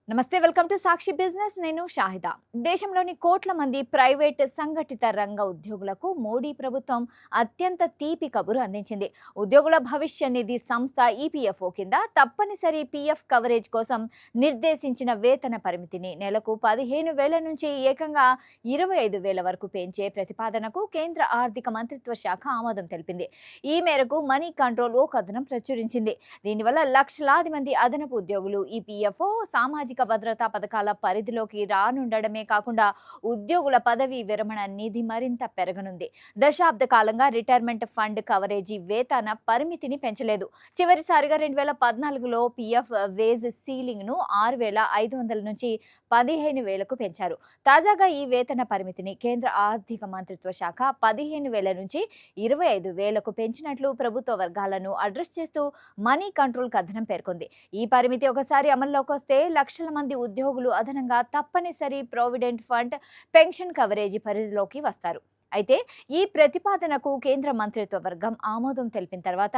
నమస్తే, welcome to Sakshi business. నేను షాహిదా. దేశంలోని కోట్ల మంది ప్రైవేట్ సంఘటిత రంగ ఉద్యోగులకు మోడీ ప్రభుత్వం అత్యంత తీపి కబురు అందించింది. ఉద్యోగుల భవిష్య నిధి సంస్థ ఈపీఎఫ్ఓ కింద తప్పనిసరి పీఎఫ్ కవరేజ్ కోసం నిర్దేశించిన వేతన పరిమితిని నెలకు 15,000 నుంచి ఏకంగా 25,000 వరకు పెంచే ప్రతిపాదనకు కేంద్ర ఆర్థిక మంత్రిత్వ శాఖ ఆమోదం తెలిపింది. ఈ మేరకు మనీ కంట్రోల్ ఓ కథనం ప్రచురించింది. దీనివల్ల లక్షలాది మంది అదనపు ఉద్యోగులు ఈపీఎఫ్ఓ సామాజిక భద్రతా పథకాల పరిధిలోకి రానుండడమే కాకుండా ఉద్యోగుల పదవీ విరమణ నిధి మరింత పెరగనుంది. దశాబ్ద కాలంగా రిటైర్మెంట్ ఫండ్ కవరేజీ వేతన పరిమితిని పెంచలేదు. చివరిసారిగా 2014లో పీఎఫ్ వేజ్ సీలింగ్ ను 6,500 నుంచి 15,000కు పెంచారు. తాజాగా ఈ వేతన పరిమితిని కేంద్ర ఆర్థిక మంత్రిత్వ శాఖ 15,000 నుంచి 25,000కు పెంచినట్లు ప్రభుత్వ వర్గాలను అడ్రస్ చేస్తూ మనీ కంట్రోల్ కథనం పేర్కొంది. ఈ పరిమితి ఒకసారి అమల్లోకి వస్తే లక్షల మంది ఉద్యోగులు అదనంగా తప్పనిసరి ప్రావిడెంట్ ఫండ్, పెన్షన్ కవరేజీ పరిధిలోకి వస్తారు. అయితే ఈ ప్రతిపాదనకు కేంద్ర మంత్రిత్వ వర్గం ఆమోదం తెలిపిన తర్వాత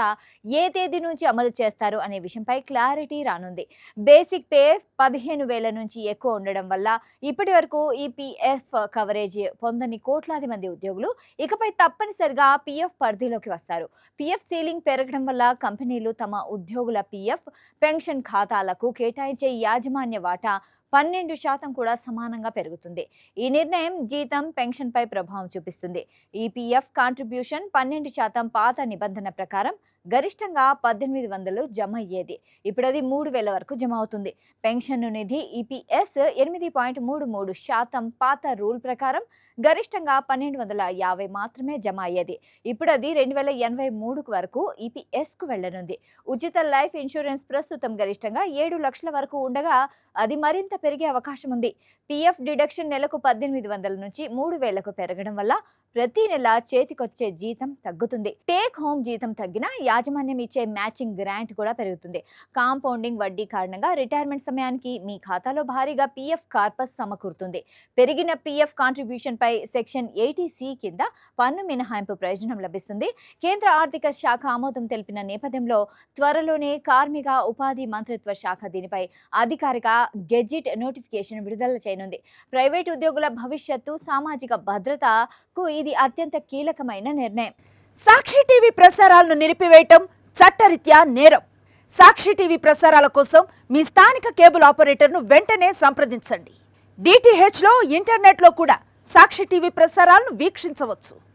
ఏ తేదీ నుంచి అమలు చేస్తారు అనే విషయంపై క్లారిటీ రానుంది. బేసిక్ పే 15,000 నుంచి ఎక్కువ ఉండడం వల్ల ఇప్పటి వరకు ఈపీఎఫ్ కవరేజ్ పొందని కోట్లాది మంది ఉద్యోగులు ఇకపై తప్పనిసరిగా పీఎఫ్ పరిధిలోకి వస్తారు. పీఎఫ్ సీలింగ్ పెరగడం వల్ల కంపెనీలు తమ ఉద్యోగుల పీఎఫ్, పెన్షన్ ఖాతాలకు కేటాయించే యాజమాన్య వాటా 12% కూడా సమానంగా పెరుగుతుంది. ఈ నిర్ణయం జీతం, పెన్షన్పై ప్రభావం చూపిస్తుంది. ఈపీఎఫ్ కాంట్రిబ్యూషన్ 12% పాత నిబంధన ప్రకారం గరిష్టంగా 1,800 జమ అయ్యేది. ఇప్పుడు అది 3,000 వరకు జమ అవుతుంది. పెన్షన్ నిధి ఈపీఎస్ 8.33% పాత రూల్ ప్రకారం గరిష్టంగా 1,250 మాత్రమే జమ అయ్యేది. ఇప్పుడు అది 2,083 వరకు ఈపీఎస్కు వెళ్లనుంది. ఉచిత లైఫ్ ఇన్సూరెన్స్ ప్రస్తుతం గరిష్టంగా 7 లక్షల వరకు ఉండగా అది మరింత పెరిగే అవకాశం ఉంది. పీఎఫ్ డిడక్షన్ నెలకు 1,800 నుంచి 3,000కు పెరగడం వల్ల ప్రతి నెల చేతికొచ్చే జీతం తగ్గుతుంది. టేక్ హోమ్ జీతం తగ్గినా యాజమాన్యం ఇచ్చే మ్యాచింగ్ గ్రాంట్ కూడా పెరుగుతుంది. కాంపౌండింగ్ వడ్డీ కారణంగా రిటైర్మెంట్ సమయానికి మీ ఖాతాలో భారీగా పీఎఫ్ కార్పస్ సమకూరుతుంది. పెరిగిన పీఎఫ్ కాంట్రిబ్యూషన్ పై సెక్షన్ 80C కింద పన్ను మినహాయింపు ప్రయోజనం లభిస్తుంది. కేంద్ర ఆర్థిక శాఖ ఆమోదం తెలిపిన నేపథ్యంలో త్వరలోనే కార్మిక ఉపాధి మంత్రిత్వ శాఖ దీనిపై అధికారిక గెజిట్ నోటిఫికేషన్ విడుదల చేయనుంది. ప్రైవేట్ ఉద్యోగుల భవిష్యత్తు, సామాజిక భద్రతకు ఇది అత్యంత కీలకమైన నిర్ణయం. సాక్షి టీవీ ప్రసారాలను నిలిపివేయటం చట్టరీత్యా నేరం. సాక్షి టీవీ ప్రసారాల కోసం మీ స్థానిక కేబుల్ ఆపరేటర్ను వెంటనే సంప్రదించండి. DTHలో, ఇంటర్నెట్లో కూడా సాక్షి టీవీ ప్రసారాలను వీక్షించవచ్చు.